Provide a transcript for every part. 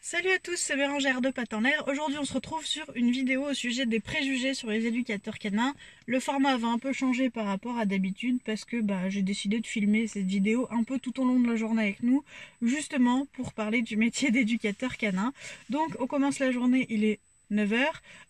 Salut à tous, c'est Bérangère de Pattes en l'air. Aujourd'hui, on se retrouve sur une vidéo au sujet des préjugés sur les éducateurs canins. Le format va un peu changer par rapport à d'habitude parce que j'ai décidé de filmer cette vidéo un peu tout au long de la journée avec nous, justement pour parler du métier d'éducateur canin. Donc, on commence la journée, il est 9h.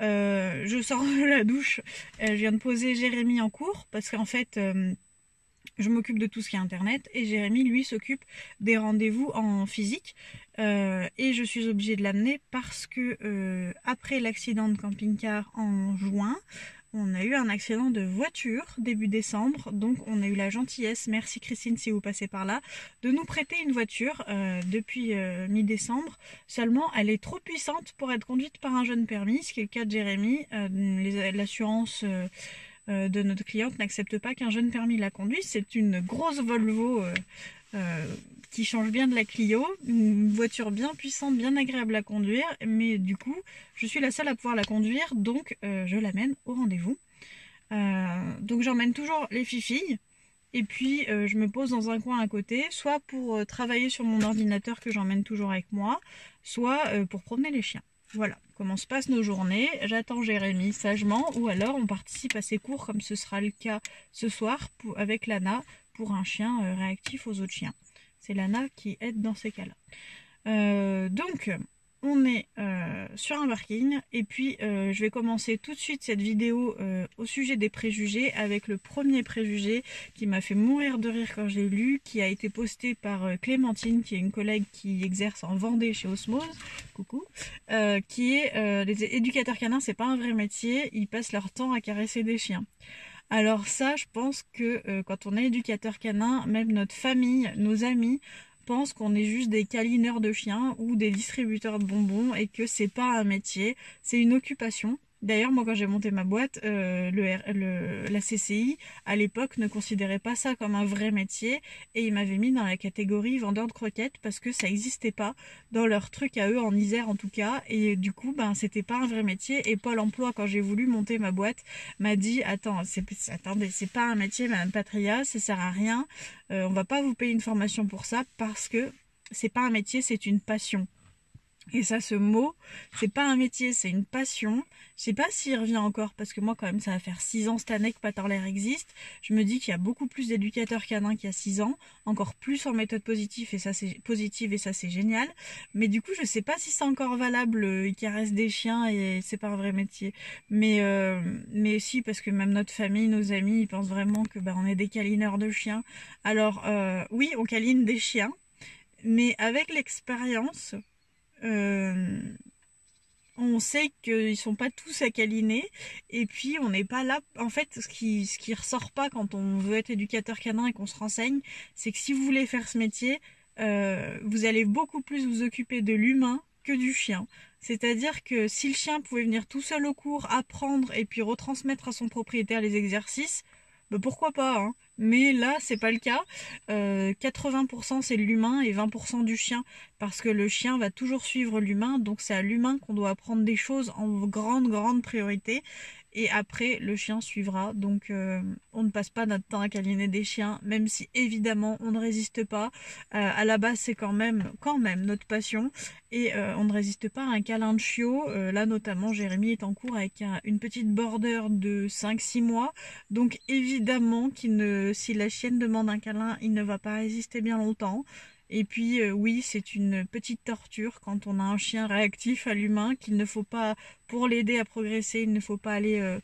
Je sors de la douche, je viens de poser Jérémy en cours parce qu'en fait, je m'occupe de tout ce qui est internet et Jérémy lui s'occupe des rendez-vous en physique et je suis obligée de l'amener parce que après l'accident de camping-car en juin, on a eu un accident de voiture début décembre, donc on a eu la gentillesse, merci Christine si vous passez par là, de nous prêter une voiture depuis mi-décembre. Seulement, elle est trop puissante pour être conduite par un jeune permis, ce qui est le cas de Jérémy. L'assurance de notre cliente n'accepte pas qu'un jeune permis la conduise. C'est une grosse Volvo qui change bien de la Clio, une voiture bien puissante, bien agréable à conduire, mais du coup, je suis la seule à pouvoir la conduire, donc je l'amène au rendez-vous. Donc j'emmène toujours les filles. Et puis je me pose dans un coin à côté, soit pour travailler sur mon ordinateur que j'emmène toujours avec moi, soit pour promener les chiens. Voilà comment se passent nos journées. J'attends Jérémy sagement, ou alors on participe à ses cours comme ce sera le cas ce soir avec Lana pour un chien réactif aux autres chiens. C'est Lana qui aide dans ces cas-là. Donc on est sur un parking et puis je vais commencer tout de suite cette vidéo au sujet des préjugés avec le premier préjugé qui m'a fait mourir de rire quand je l'ai lu, qui a été posté par Clémentine, qui est une collègue qui exerce en Vendée chez Osmose, coucou, qui est les éducateurs canins, c'est pas un vrai métier, ils passent leur temps à caresser des chiens. Alors ça, je pense que quand on est éducateur canin, même notre famille, nos amis, pensent qu'on est juste des câlineurs de chiens ou des distributeurs de bonbons et que c'est pas un métier, c'est une occupation. D'ailleurs, moi, quand j'ai monté ma boîte, la CCI, à l'époque, ne considérait pas ça comme un vrai métier et ils m'avaient mis dans la catégorie vendeur de croquettes parce que ça n'existait pas dans leur truc à eux, en Isère en tout cas. Et du coup, c'était pas un vrai métier. Et Pôle emploi, quand j'ai voulu monter ma boîte, m'a dit attendez, c'est pas un métier, Madame Patria, ça sert à rien. On va pas vous payer une formation pour ça parce que c'est pas un métier, c'est une passion. Et ça, ce mot, c'est pas un métier, c'est une passion. Je sais pas s'il revient encore, parce que moi, quand même, ça va faire 6 ans cette année que Pattes en l'air existe. Je me dis qu'il y a beaucoup plus d'éducateurs canins qu'il y a 6 ans, encore plus en méthode positive, et ça, c'est génial. Mais du coup, je sais pas si c'est encore valable, ils caressent des chiens et c'est pas un vrai métier. Mais si, parce que même notre famille, nos amis, ils pensent vraiment que, on est des câlineurs de chiens. Alors, oui, on câline des chiens, mais avec l'expérience, euh, on sait qu'ils sont pas tous à câliner et puis on n'est pas là. En fait, ce qui ressort pas quand on veut être éducateur canin et qu'on se renseigne, c'est que si vous voulez faire ce métier, vous allez beaucoup plus vous occuper de l'humain que du chien. C'est-à-dire que si le chien pouvait venir tout seul au cours, apprendre et puis retransmettre à son propriétaire les exercices, pourquoi pas, hein. Mais là, c'est pas le cas. 80% c'est l'humain et 20% du chien, parce que le chien va toujours suivre l'humain, donc c'est à l'humain qu'on doit apprendre des choses en grande priorité. Et après, le chien suivra. Donc, on ne passe pas notre temps à câliner des chiens, même si évidemment on ne résiste pas. À la base, c'est quand même notre passion. Et on ne résiste pas à un câlin de chiot. Là, notamment, Jérémy est en cours avec une petite border de 5-6 mois. Donc, évidemment, si la chienne demande un câlin, il ne va pas résister bien longtemps. Et puis oui, c'est une petite torture quand on a un chien réactif à l'humain, qu'il ne faut pas, pour l'aider à progresser, il ne faut pas aller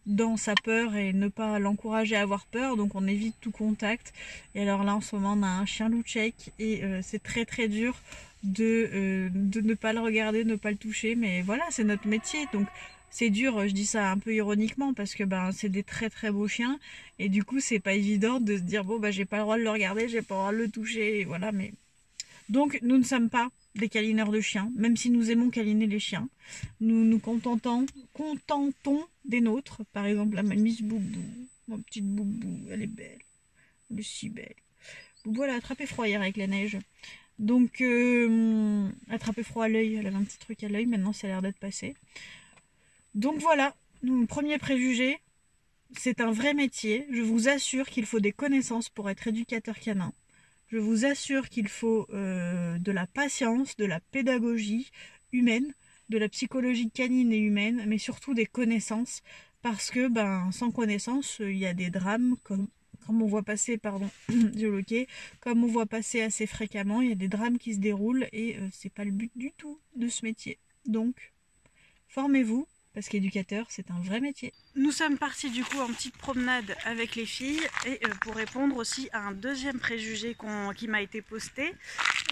dans sa peur et ne pas l'encourager à avoir peur, donc on évite tout contact. Et alors là, en ce moment, on a un chien loup tchèque et c'est très dur de ne pas le regarder, de ne pas le toucher, mais voilà, c'est notre métier, donc c'est dur, je dis ça un peu ironiquement parce que c'est des très beaux chiens et du coup c'est pas évident de se dire bon j'ai pas le droit de le regarder, j'ai pas le droit de le toucher, et voilà. Mais donc nous ne sommes pas des câlineurs de chiens, même si nous aimons câliner les chiens. Nous nous contentons des nôtres, par exemple la Miss Boubou, ma petite Boubou, elle est belle, elle est si belle. Boubou elle a attrapé froid hier avec la neige. Donc attrapé froid à l'œil, elle avait un petit truc à l'œil, maintenant ça a l'air d'être passé. Donc voilà, mon premier préjugé, c'est un vrai métier. Je vous assure qu'il faut des connaissances pour être éducateur canin. Je vous assure qu'il faut de la patience, de la pédagogie humaine, de la psychologie canine et humaine, mais surtout des connaissances, parce que sans connaissance, il y a des drames comme on voit passer, pardon, j'ai bloqué, comme on voit passer assez fréquemment, il y a des drames qui se déroulent et c'est pas le but du tout de ce métier. Donc, formez-vous, parce qu'éducateur, c'est un vrai métier. Nous sommes partis du coup en petite promenade avec les filles et pour répondre aussi à un deuxième préjugé qui m'a été posté.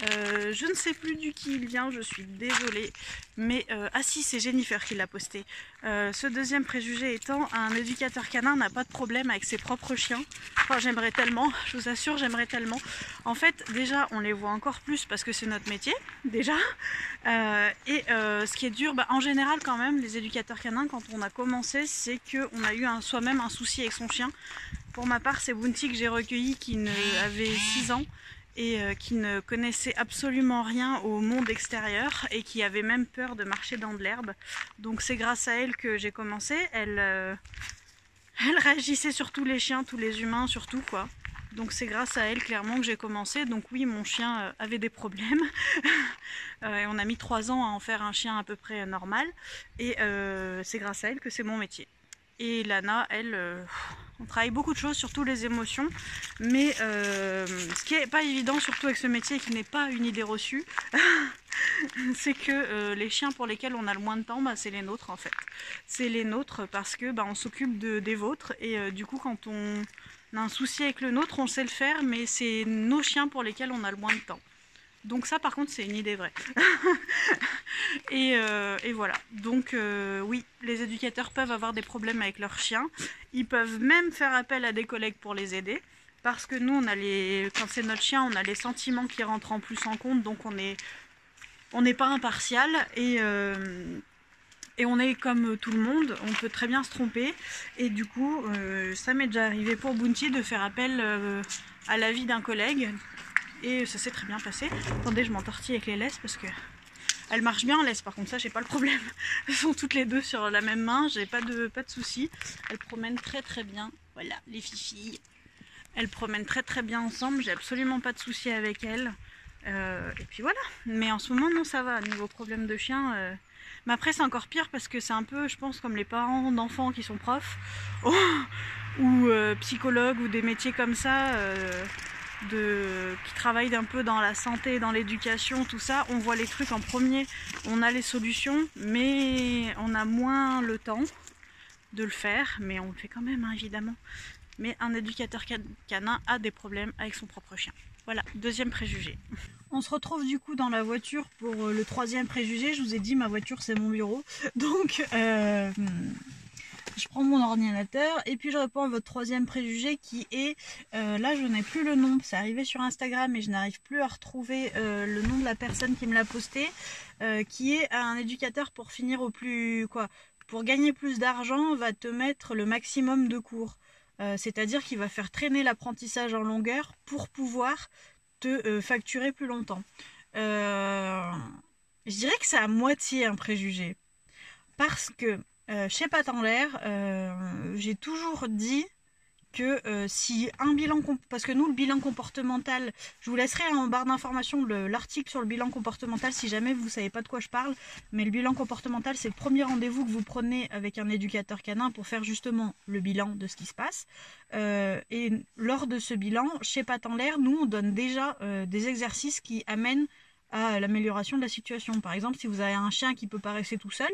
Je ne sais plus du qui il vient, je suis désolée, mais ah si, c'est Jennifer qui l'a posté. Ce deuxième préjugé étant, un éducateur canin n'a pas de problème avec ses propres chiens. Enfin, j'aimerais tellement, je vous assure, j'aimerais tellement. En fait, déjà, on les voit encore plus parce que c'est notre métier, déjà. Ce qui est dur, en général quand même, les éducateurs canins, quand on a commencé, c'est qu'on a eu soi-même un souci avec son chien. Pour ma part, c'est Bounty que j'ai recueilli qui avait 6 ans et qui ne connaissait absolument rien au monde extérieur et qui avait même peur de marcher dans de l'herbe. Donc c'est grâce à elle que j'ai commencé. Elle réagissait sur tous les chiens, tous les humains surtout quoi. Donc c'est grâce à elle clairement que j'ai commencé. Donc oui, mon chien avait des problèmes. Et on a mis 3 ans à en faire un chien à peu près normal. Et c'est grâce à elle que c'est mon métier. Et Lana, elle, on travaille beaucoup de choses, surtout les émotions. Mais ce qui n'est pas évident, surtout avec ce métier, et qui n'est pas une idée reçue, c'est que les chiens pour lesquels on a le moins de temps, c'est les nôtres en fait. C'est les nôtres parce que on s'occupe des vôtres. Et du coup, quand on a un souci avec le nôtre, on sait le faire, mais c'est nos chiens pour lesquels on a le moins de temps. Donc ça par contre c'est une idée vraie. et voilà, donc oui, les éducateurs peuvent avoir des problèmes avec leurs chiens. Ils peuvent même faire appel à des collègues pour les aider. Parce que nous, quand c'est notre chien, on a les sentiments qui rentrent en plus en compte. Donc on n'est pas impartial et on est comme tout le monde, on peut très bien se tromper. Et du coup, ça m'est déjà arrivé pour Bounty de faire appel à l'avis d'un collègue. Et ça s'est très bien passé. Attendez, je m'entortille avec les laisses parce que elles marchent bien en laisse. Par contre, ça, j'ai pas le problème. Elles sont toutes les deux sur la même main. J'ai pas de soucis. Elles promènent très très bien. Voilà, les filles. Elles promènent très très bien ensemble. J'ai absolument pas de soucis avec elles. Et puis voilà. Mais en ce moment, non, ça va. Niveau problème de chien. Mais après, c'est encore pire parce que c'est un peu, je pense, comme les parents d'enfants qui sont profs ou psychologues ou des métiers comme ça. Qui travaillent un peu dans la santé, dans l'éducation, tout ça, on voit les trucs en premier, on a les solutions, mais on a moins le temps de le faire, mais on le fait quand même, hein, évidemment. Mais un éducateur canin a des problèmes avec son propre chien. Voilà, deuxième préjugé. On se retrouve du coup dans la voiture pour le troisième préjugé. Je vous ai dit, ma voiture c'est mon bureau, donc je prends mon ordinateur et puis je réponds à votre troisième préjugé qui est, là je n'ai plus le nom, c'est arrivé sur Instagram et je n'arrive plus à retrouver le nom de la personne qui me l'a posté, qui est un éducateur pour finir pour gagner plus d'argent va te mettre le maximum de cours. C'est-à-dire qu'il va faire traîner l'apprentissage en longueur pour pouvoir te facturer plus longtemps. Je dirais que c'est à moitié un préjugé. Parce que chez Pattes en l'air, j'ai toujours dit que si un bilan... Parce que nous, le bilan comportemental, je vous laisserai en barre d'information l'article sur le bilan comportemental si jamais vous ne savez pas de quoi je parle. Mais le bilan comportemental, c'est le premier rendez-vous que vous prenez avec un éducateur canin pour faire justement le bilan de ce qui se passe. Et lors de ce bilan, chez Pattes en l'air, nous, on donne déjà des exercices qui amènent à l'amélioration de la situation. Par exemple, si vous avez un chien qui peut pas rester tout seul,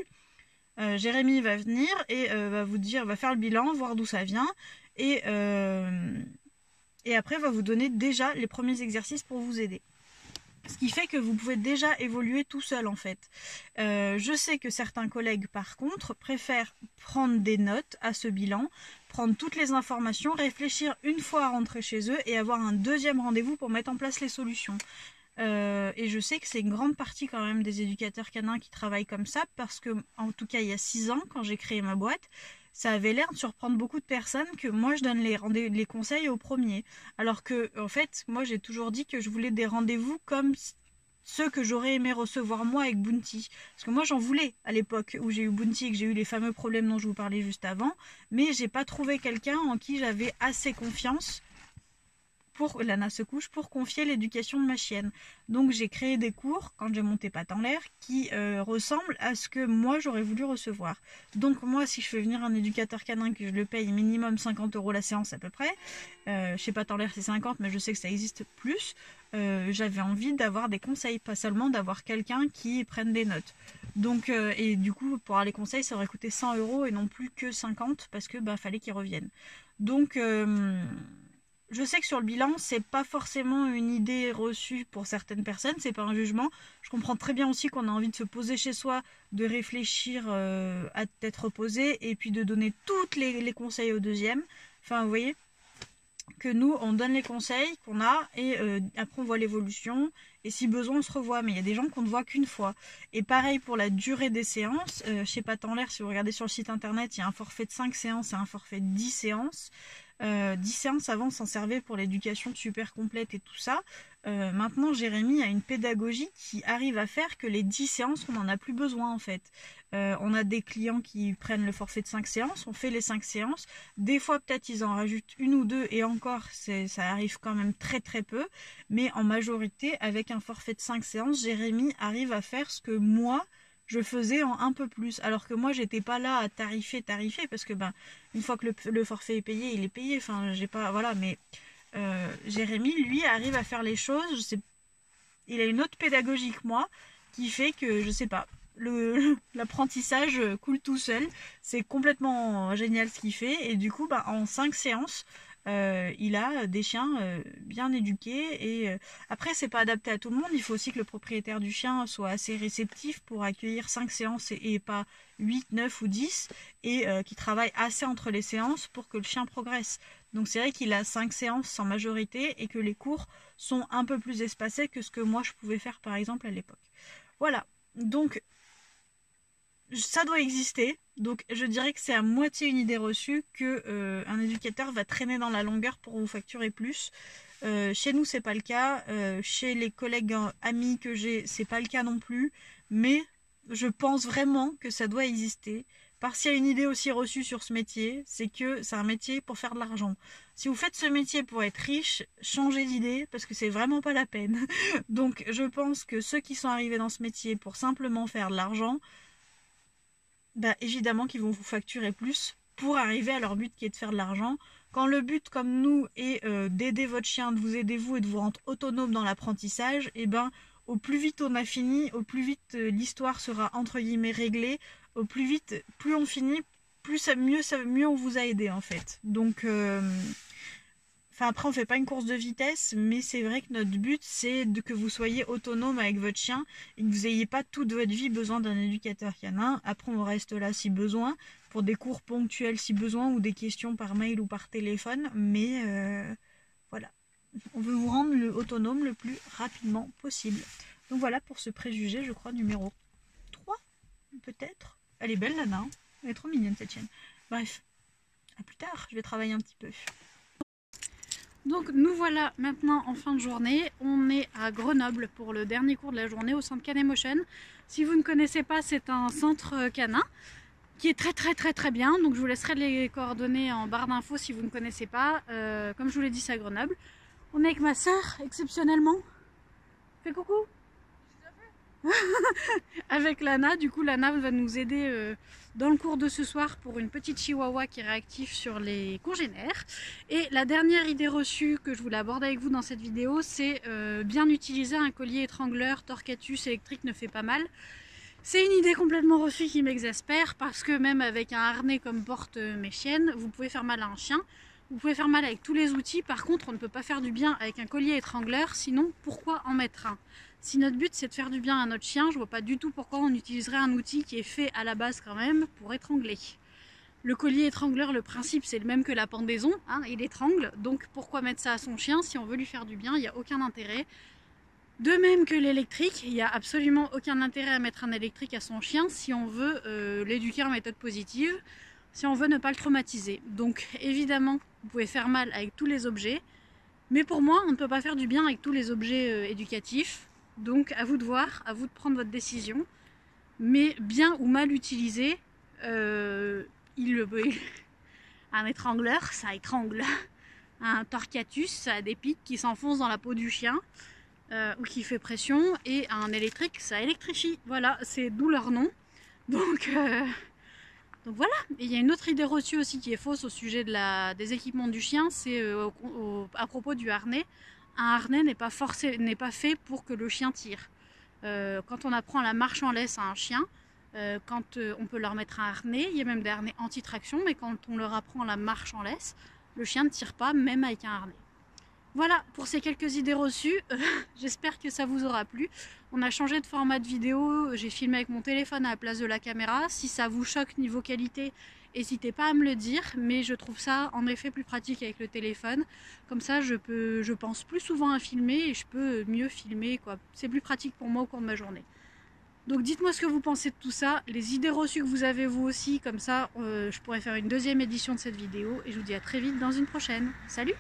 Jérémy va venir et va faire le bilan, voir d'où ça vient et après va vous donner déjà les premiers exercices pour vous aider. Ce qui fait que vous pouvez déjà évoluer tout seul en fait. Je sais que certains collègues par contre préfèrent prendre des notes à ce bilan, prendre toutes les informations, réfléchir une fois à rentrer chez eux et avoir un deuxième rendez-vous pour mettre en place les solutions. Et je sais que c'est une grande partie quand même des éducateurs canins qui travaillent comme ça parce que, en tout cas il y a 6 ans quand j'ai créé ma boîte, ça avait l'air de surprendre beaucoup de personnes que moi je donne les conseils au premier. Alors que en fait moi j'ai toujours dit que je voulais des rendez-vous comme ceux que j'aurais aimé recevoir moi avec Bounty. Parce que moi j'en voulais à l'époque où j'ai eu Bounty et que j'ai eu les fameux problèmes dont je vous parlais juste avant, mais j'ai pas trouvé quelqu'un en qui j'avais assez confiance Lana se couche pour confier l'éducation de ma chienne. Donc j'ai créé des cours, quand j'ai monté Pattes en l'air, qui ressemblent à ce que moi j'aurais voulu recevoir. Donc moi, si je fais venir un éducateur canin, que je le paye minimum 50 € la séance à peu près, chez Pattes en l'air c'est 50, mais je sais que ça existe plus, j'avais envie d'avoir des conseils, pas seulement d'avoir quelqu'un qui prenne des notes. Donc, et du coup, pour avoir les conseils, ça aurait coûté 100 € et non plus que 50, parce que fallait qu'ils reviennent. Donc, je sais que sur le bilan, c'est pas forcément une idée reçue pour certaines personnes, c'est pas un jugement. Je comprends très bien aussi qu'on a envie de se poser chez soi, de réfléchir à tête reposée, et puis de donner toutes les conseils au deuxième. Enfin, vous voyez, que nous, on donne les conseils qu'on a, et après on voit l'évolution, et si besoin on se revoit, mais il y a des gens qu'on ne voit qu'une fois. Et pareil pour la durée des séances, chez Pattes en l'air, si vous regardez sur le site internet, il y a un forfait de 5 séances et un forfait de 10 séances. 10 séances avant s'en servait pour l'éducation super complète et tout ça. Maintenant Jérémy a une pédagogie qui arrive à faire que les 10 séances on n'en a plus besoin en fait. On a des clients qui prennent le forfait de 5 séances, on fait les 5 séances, des fois peut-être ils en rajoutent une ou deux et encore ça arrive quand même très très peu, mais en majorité avec un forfait de 5 séances, Jérémy arrive à faire ce que moi je faisais en un peu plus, alors que moi j'étais pas là à tarifer parce que une fois que le forfait est payé, il est payé, enfin j'ai pas, voilà, mais Jérémy lui arrive à faire les choses, il a une autre pédagogie que moi qui fait que je sais pas, l'apprentissage coule tout seul, c'est complètement génial ce qu'il fait, et du coup en 5 séances il a des chiens bien éduqués, et après c'est pas adapté à tout le monde, il faut aussi que le propriétaire du chien soit assez réceptif pour accueillir 5 séances et pas 8, 9 ou 10, et qui travaille assez entre les séances pour que le chien progresse. Donc c'est vrai qu'il a 5 séances en majorité et que les cours sont un peu plus espacés que ce que moi je pouvais faire par exemple à l'époque. Voilà, donc ça doit exister, donc je dirais que c'est à moitié une idée reçue que un éducateur va traîner dans la longueur pour vous facturer plus. Chez nous c'est pas le cas, chez les collègues amis que j'ai c'est pas le cas non plus, mais je pense vraiment que ça doit exister, parce qu'il y a une idée aussi reçue sur ce métier, c'est que c'est un métier pour faire de l'argent. Si vous faites ce métier pour être riche, changez d'idée, parce que c'est vraiment pas la peine. Donc je pense que ceux qui sont arrivés dans ce métier pour simplement faire de l'argent, évidemment qu'ils vont vous facturer plus pour arriver à leur but qui est de faire de l'argent. Quand le but, comme nous, est d'aider votre chien, de vous aider vous et de vous rendre autonome dans l'apprentissage, au plus vite on a fini, au plus vite l'histoire sera entre guillemets réglée, au plus vite, plus on finit, mieux on vous a aidé en fait. Donc après on fait pas une course de vitesse, mais c'est vrai que notre but c'est que vous soyez autonome avec votre chien et que vous n'ayez pas toute votre vie besoin d'un éducateur canin. Après on reste là si besoin, pour des cours ponctuels si besoin, ou des questions par mail ou par téléphone, mais voilà. On veut vous rendre autonome le plus rapidement possible. Donc voilà pour ce préjugé, je crois, numéro 3, peut-être. Elle est belle, Lana, hein. Elle est trop mignonne cette chienne. Bref, à plus tard, je vais travailler un petit peu. Donc nous voilà maintenant en fin de journée, on est à Grenoble pour le dernier cours de la journée au centre Canemotion. Si vous ne connaissez pas, c'est un centre canin qui est très bien, donc je vous laisserai les coordonnées en barre d'infos si vous ne connaissez pas. Comme je vous l'ai dit, c'est à Grenoble. On est avec ma soeur, exceptionnellement. Fais coucou. Avec Lana, du coup Lana va nous aider dans le cours de ce soir pour une petite chihuahua qui est réactive sur les congénères. Et la dernière idée reçue que je voulais aborder avec vous dans cette vidéo, c'est bien utiliser un collier étrangleur Torquatus électrique ne fait pas mal. C'est une idée complètement reçue qui m'exaspère, parce que même avec un harnais comme portent mes chiennes, vous pouvez faire mal à un chien. Vous pouvez faire mal avec tous les outils, par contre on ne peut pas faire du bien avec un collier étrangleur, sinon pourquoi en mettre un? Si notre but c'est de faire du bien à notre chien, je vois pas du tout pourquoi on utiliserait un outil qui est fait à la base quand même pour étrangler. Le collier étrangleur, le principe c'est le même que la pendaison, hein, il étrangle, donc pourquoi mettre ça à son chien? Si on veut lui faire du bien, il n'y a aucun intérêt. De même que l'électrique, il n'y a absolument aucun intérêt à mettre un électrique à son chien si on veut l'éduquer en méthode positive, si on veut ne pas le traumatiser. Donc évidemment, vous pouvez faire mal avec tous les objets, mais pour moi, on ne peut pas faire du bien avec tous les objets éducatifs. Donc à vous de voir, à vous de prendre votre décision. Mais bien ou mal utilisé, un étrangleur, ça étrangle. Un torquatus, ça a des pics qui s'enfoncent dans la peau du chien ou qui fait pression, et un électrique, ça électrifie. Voilà, c'est d'où leur nom. Donc voilà. Et il y a une autre idée reçue aussi qui est fausse au sujet des équipements du chien, c'est à propos du harnais. Un harnais n'est pas fait pour que le chien tire. Quand on apprend la marche en laisse à un chien, on peut leur mettre un harnais, il y a même des harnais anti-traction, mais quand on leur apprend la marche en laisse, le chien ne tire pas, même avec un harnais. Voilà pour ces quelques idées reçues, j'espère que ça vous aura plu. On a changé de format de vidéo, j'ai filmé avec mon téléphone à la place de la caméra. Si ça vous choque niveau qualité, n'hésitez pas à me le dire, mais je trouve ça en effet plus pratique avec le téléphone. Comme ça je pense plus souvent à filmer et je peux mieux filmer, quoi. C'est plus pratique pour moi au cours de ma journée. Donc dites-moi ce que vous pensez de tout ça, les idées reçues que vous avez vous aussi, comme ça je pourrais faire une deuxième édition de cette vidéo, et je vous dis à très vite dans une prochaine. Salut!